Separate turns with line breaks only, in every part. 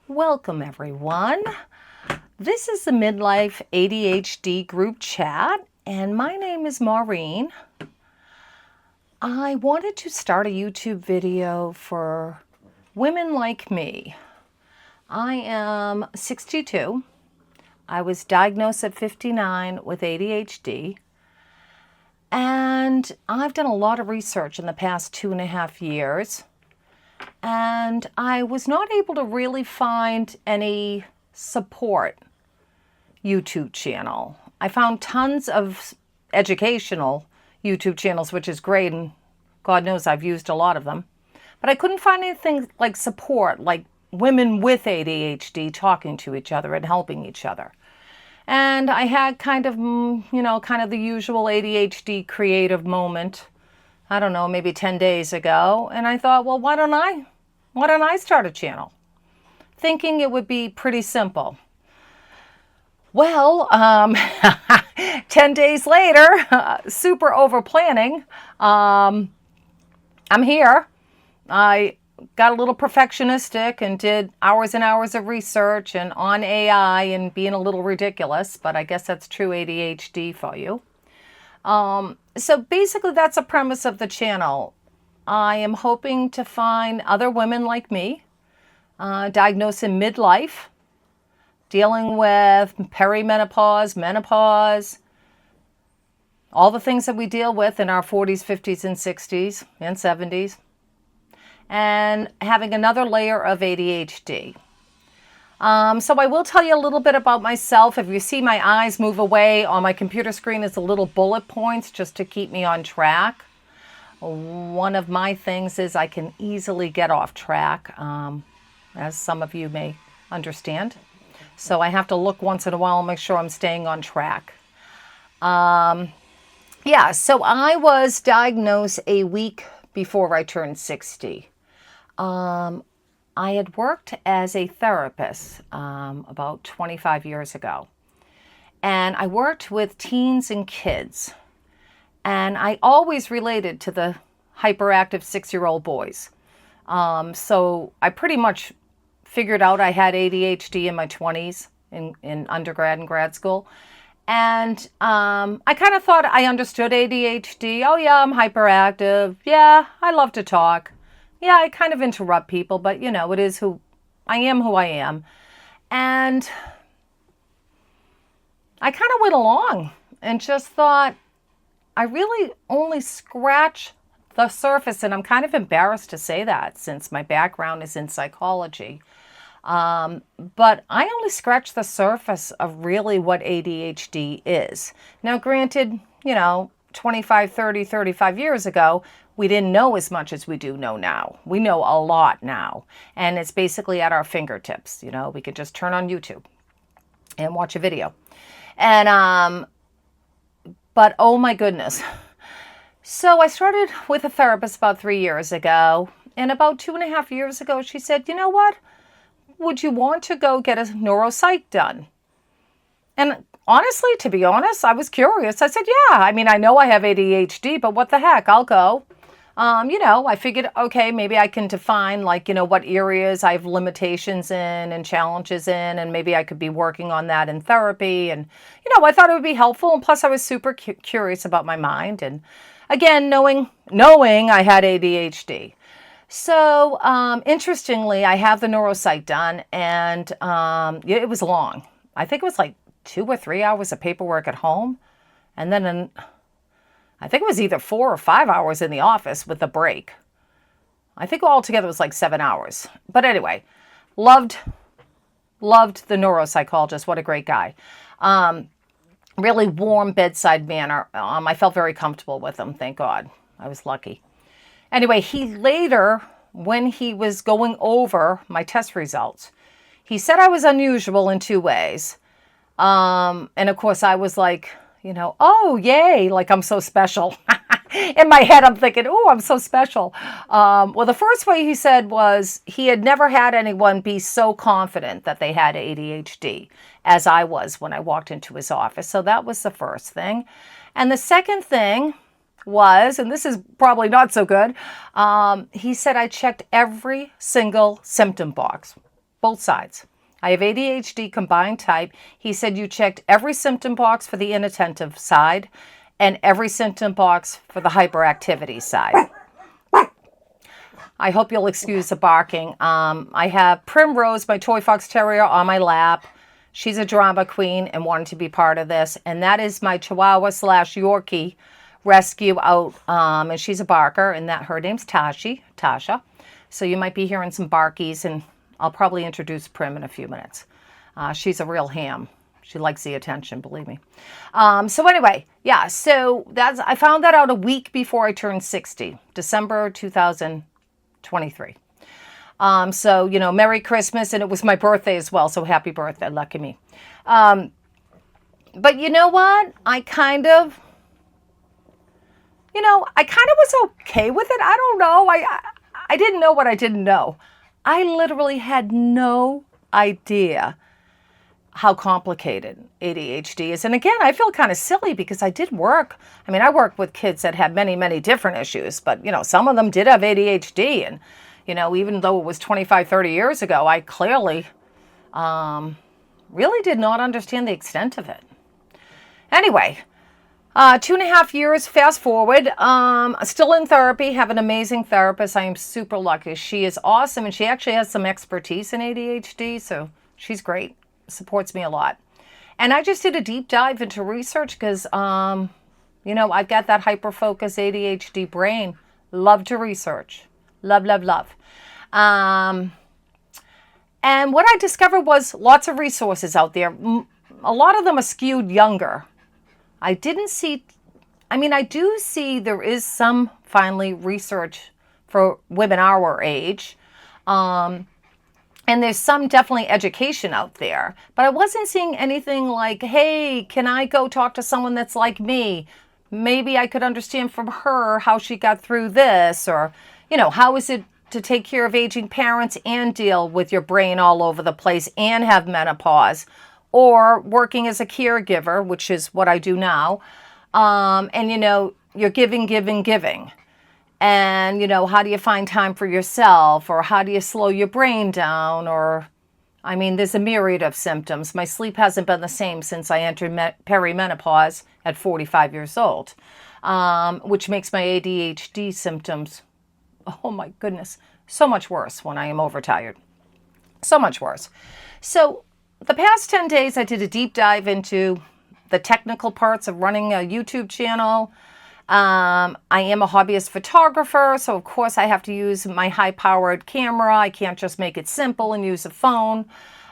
Welcome, everyone. This is the Midlife ADHD Group Chat, and my name is Maureen. I wanted to start a YouTube video for women like me. I am 62. I was diagnosed at 59 with ADHD, and I've done a lot of research in the past 2.5 years. And I was not able to really find any support YouTube channel. I found tons of educational YouTube channels, which is great, and God knows I've used a lot of them. But I couldn't find anything like support, like women with ADHD talking to each other and helping each other. And I had kind of the usual ADHD creative moment, I don't know, maybe 10 days ago. And I thought, well, why don't I start a channel? Thinking it would be pretty simple. Well, 10 days later, super over planning, I'm here. I got a little perfectionistic and did hours and hours of research and on AI and being a little ridiculous, but I guess that's true ADHD for you. So basically that's the premise of the channel. I am hoping to find other women like me, diagnosed in midlife, dealing with perimenopause, menopause, all the things that we deal with in our 40s, 50s, and 60s, and 70s, and having another layer of ADHD. So I will tell you a little bit about myself. If you see my eyes move away on my computer screen, it's a little bullet points just to keep me on track. One of my things is I can easily get off track, as some of you may understand. So I have to look once in a while and make sure I'm staying on track. So I was diagnosed a week before I turned 60. I had worked as a therapist about 25 years ago, and I worked with teens and kids, and I always related to the hyperactive 6-year-old boys. So I pretty much figured out I had ADHD in my 20s in undergrad and grad school, and I kind of thought I understood ADHD. Oh yeah, I'm hyperactive. Yeah, I love to talk. Yeah, I kind of interrupt people, but it is who I am. And I kind of went along and just thought I really only scratch the surface. And I'm kind of embarrassed to say that since my background is in psychology. But I only scratch the surface of really what ADHD is. Now, granted, 25, 30, 35 years ago, we didn't know as much as we do know now. We know a lot now. And it's basically at our fingertips. We could just turn on YouTube and watch a video. And, but oh my goodness. So I started with a therapist about 3 years ago. And about 2.5 years ago, she said, you know what? Would you want to go get a neuropsych done? And honestly, to be honest, I was curious. I said, yeah, I know I have ADHD, but what the heck, I'll go. I figured, okay, maybe I can define what areas I have limitations in and challenges in, and maybe I could be working on that in therapy. And, I thought it would be helpful. And plus I was super curious about my mind. And again, knowing I had ADHD. So, interestingly, I have the neuropsych done, and it was long. I think it was like 2 or 3 hours of paperwork at home. And then I think it was either 4 or 5 hours in the office with a break. I think altogether it was like 7 hours. But anyway, loved the neuropsychologist. What a great guy. Really warm bedside manner. I felt very comfortable with him. Thank God. I was lucky. Anyway, he later, when he was going over my test results, he said I was unusual in 2 ways. And of course I was like, oh, yay, like I'm so special. In my head, I'm thinking, oh, I'm so special. Well, the first way he said was he had never had anyone be so confident that they had ADHD as I was when I walked into his office. So that was the first thing. And the second thing was, and this is probably not so good, he said I checked every single symptom box. both sides. I have ADHD combined type. He said you checked every symptom box for the inattentive side and every symptom box for the hyperactivity side. I hope you'll excuse the barking. I have Primrose, my toy fox terrier, on my lap. She's a drama queen and wanted to be part of this. And that is my Chihuahua / Yorkie rescue out. And she's a barker, and her name's Tasha. So you might be hearing some barkies, and I'll probably introduce Prim in a few minutes. She's a real ham. She likes the attention, believe me. So anyway, yeah, so I found that out a week before I turned 60, December 2023. So, Merry Christmas, and it was my birthday as well, so happy birthday, lucky me. But you know what? I kind of was okay with it. I don't know. I didn't know what I didn't know. I literally had no idea how complicated ADHD is. And again, I feel kind of silly because I did work. I worked with kids that had many, many different issues, but, some of them did have ADHD. And, even though it was 25, 30 years ago, I clearly really did not understand the extent of it. Anyway, 2.5 years, fast forward, still in therapy, have an amazing therapist. I am super lucky. She is awesome, and she actually has some expertise in ADHD, so she's great, supports me a lot. And I just did a deep dive into research because, I've got that hyper-focused ADHD brain. Love to research. Love, love, love. And what I discovered was lots of resources out there. A lot of them are skewed younger. I do see there is some finally research for women our age. And there's some definitely education out there. But I wasn't seeing anything like, hey, can I go talk to someone that's like me? Maybe I could understand from her how she got through this. Or, how is it to take care of aging parents and deal with your brain all over the place and have menopause? Or working as a caregiver, which is what I do now. And, you're giving. And, how do you find time for yourself? Or how do you slow your brain down? Or, there's a myriad of symptoms. My sleep hasn't been the same since I entered perimenopause at 45 years old, which makes my ADHD symptoms, oh my goodness, so much worse when I am overtired. So much worse. So the past 10 days, I did a deep dive into the technical parts of running a YouTube channel. I am a hobbyist photographer, so of course I have to use my high-powered camera. I can't just make it simple and use a phone.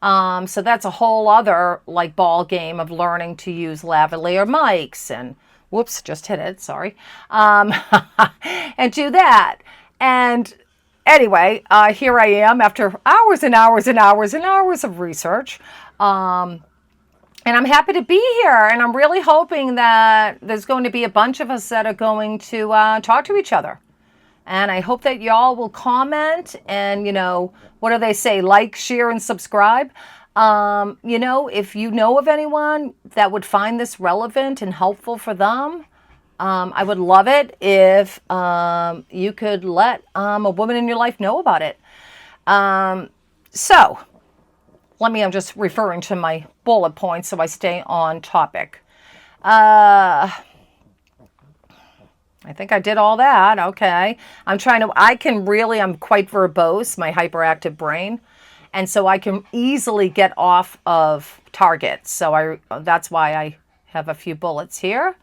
So that's a whole other ball game of learning to use lavalier mics and, whoops, just hit it, sorry, and do that. And anyway, here I am after hours and hours and hours and hours of research. And I'm happy to be here. And I'm really hoping that there's going to be a bunch of us that are going to talk to each other. And I hope that y'all will comment and, what do they say? Like, share, and subscribe. If you know of anyone that would find this relevant and helpful for them, I would love it if you could let a woman in your life know about it. So, I'm just referring to my bullet points so I stay on topic. I think I did all that. Okay. I'm quite verbose, my hyperactive brain. And so I can easily get off of target. So that's why I have a few bullets here.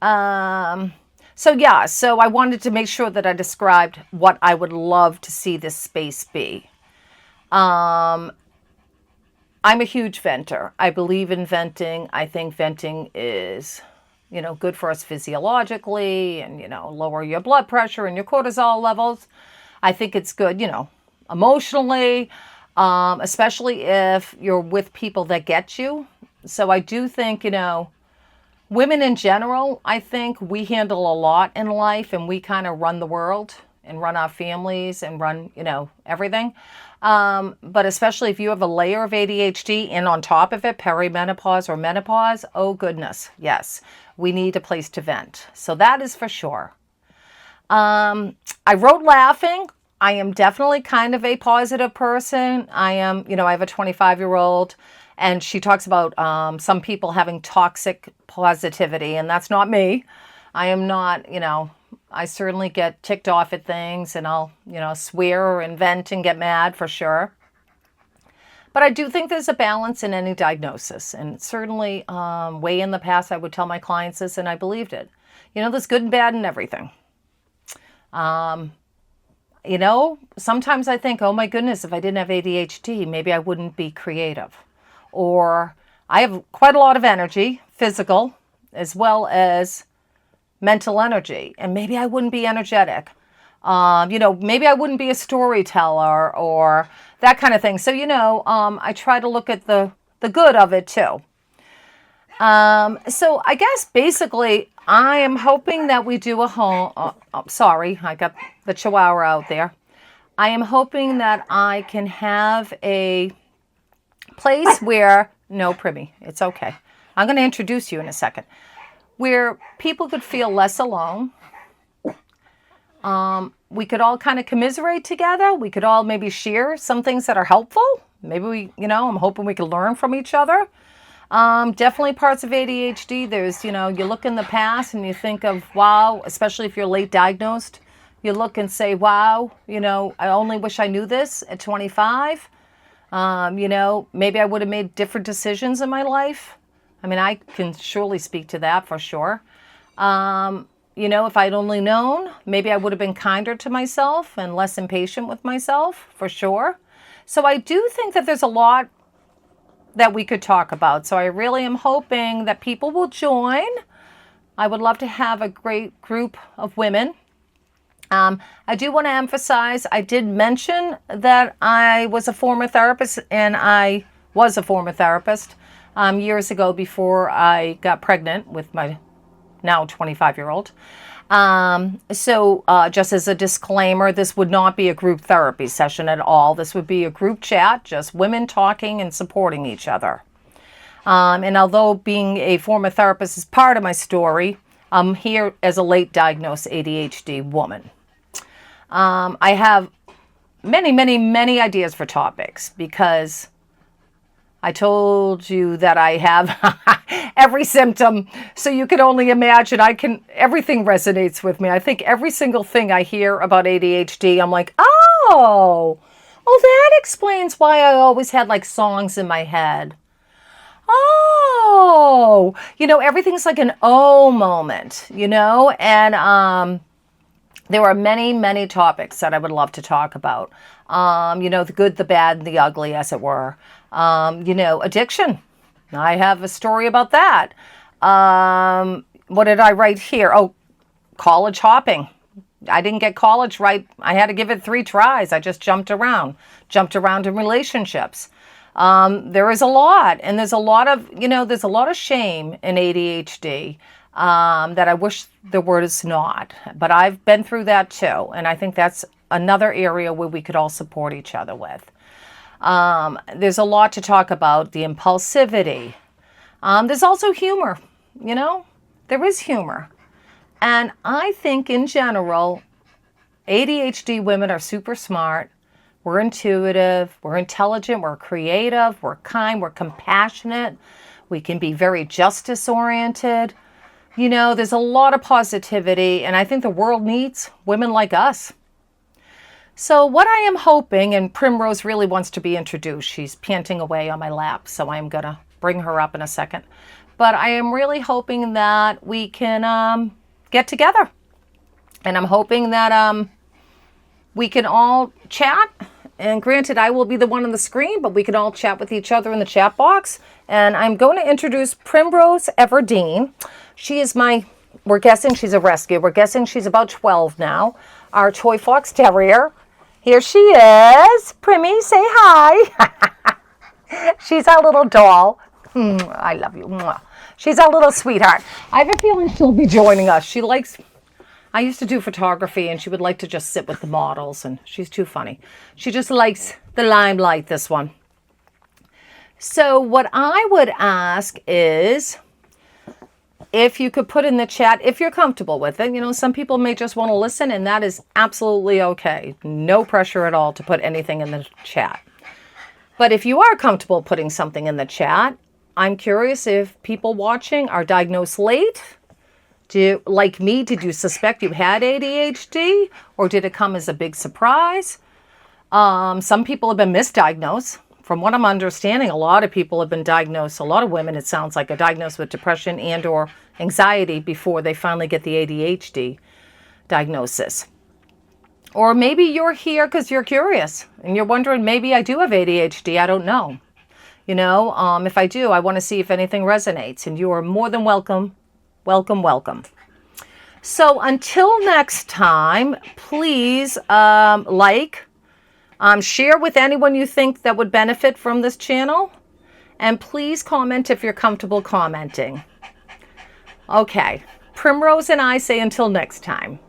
So I wanted to make sure that I described what I would love to see this space be. I'm a huge venter. I believe in venting. I think venting is, good for us physiologically and, lower your blood pressure and your cortisol levels. I think it's good, emotionally, especially if you're with people that get you. So I do think, women in general, I think we handle a lot in life and we kind of run the world and run our families and run, everything. But especially if you have a layer of ADHD and on top of it, perimenopause or menopause, oh goodness, yes, we need a place to vent. So that is for sure. I wrote laughing. I am definitely kind of a positive person. I am, I have a 25-year-old, and she talks about some people having toxic positivity, and that's not me. I am not, I certainly get ticked off at things, and I'll, swear or invent and get mad for sure. But I do think there's a balance in any diagnosis. And certainly way in the past, I would tell my clients this, and I believed it. There's good and bad in everything. Sometimes I think, oh my goodness, if I didn't have ADHD, maybe I wouldn't be creative. Or I have quite a lot of energy, physical, as well as mental energy. And maybe I wouldn't be energetic. Maybe I wouldn't be a storyteller or that kind of thing. So, I try to look at the good of it too. So I guess basically I am hoping that we do a home. Sorry, I got the chihuahua out there. I am hoping that I can have a place where, no, Primmy, it's okay. I'm going to introduce you in a second, where people could feel less alone. We could all kind of commiserate together. We could all maybe share some things that are helpful. Maybe I'm hoping we could learn from each other. Definitely parts of ADHD. There's, you look in the past and you think of, wow, especially if you're late diagnosed, you look and say, wow, I only wish I knew this at 25. Maybe I would have made different decisions in my life. I mean, I can surely speak to that for sure. If I'd only known, maybe I would have been kinder to myself and less impatient with myself, for sure. So I do think that there's a lot that we could talk about. So I really am hoping that people will join. I would love to have a great group of women. I do want to emphasize, I did mention that I was a former therapist, and I was a former therapist years ago before I got pregnant with my now 25-year-old. So just as a disclaimer, this would not be a group therapy session at all. This would be a group chat, just women talking and supporting each other. And although being a former therapist is part of my story, I'm here as a late diagnosed ADHD woman. I have many, many, many ideas for topics because I told you that I have every symptom, so you can only imagine. Everything resonates with me. I think every single thing I hear about ADHD, I'm like, oh, that explains why I always had like songs in my head. Oh, everything's like an oh moment, and there are many, many topics that I would love to talk about. The good, the bad, and the ugly, as it were. Addiction. I have a story about that. What did I write here? Oh, college hopping. I didn't get college right. I had to give it 3 tries. I just jumped around in relationships. There is a lot, and there's a lot of shame in ADHD. That I wish there was not, but I've been through that too. And I think that's another area where we could all support each other with. There's a lot to talk about, the impulsivity. There's also humor, there is humor. And I think in general, ADHD women are super smart. We're intuitive, we're intelligent, we're creative, we're kind, we're compassionate. We can be very justice oriented. There's a lot of positivity, and I think the world needs women like us. So what I am hoping, and Primrose really wants to be introduced. She's panting away on my lap, so I'm going to bring her up in a second. But I am really hoping that we can get together. And I'm hoping that we can all chat. And granted, I will be the one on the screen, but we can all chat with each other in the chat box. And I'm going to introduce Primrose Everdeen. She is we're guessing she's a rescue. We're guessing she's about 12 now. Our toy fox terrier. Here she is. Primmy, say hi. She's our little doll. I love you. She's our little sweetheart. I have a feeling she'll be joining us. I used to do photography, and she would like to just sit with the models, and she's too funny. She just likes the limelight, this one. So what I would ask is, if you could put in the chat, if you're comfortable with it. You know, some people may just want to listen, and that is absolutely okay. No pressure at all to put anything in the chat. But if you are comfortable putting something in the chat, I'm curious if people watching are diagnosed late. Like me, did you suspect you had ADHD, or did it come as a big surprise? Some people have been misdiagnosed. From what I'm understanding, a lot of people have been diagnosed, a lot of women, it sounds like, are diagnosed with depression and or anxiety before they finally get the ADHD diagnosis. Or maybe you're here because you're curious and you're wondering, maybe I do have ADHD, I don't know. You know, if I do, I want to see if anything resonates, and you are more than welcome. Welcome, welcome. So until next time, please share with anyone you think that would benefit from this channel. And please comment if you're comfortable commenting. Okay, Primrose and I say until next time.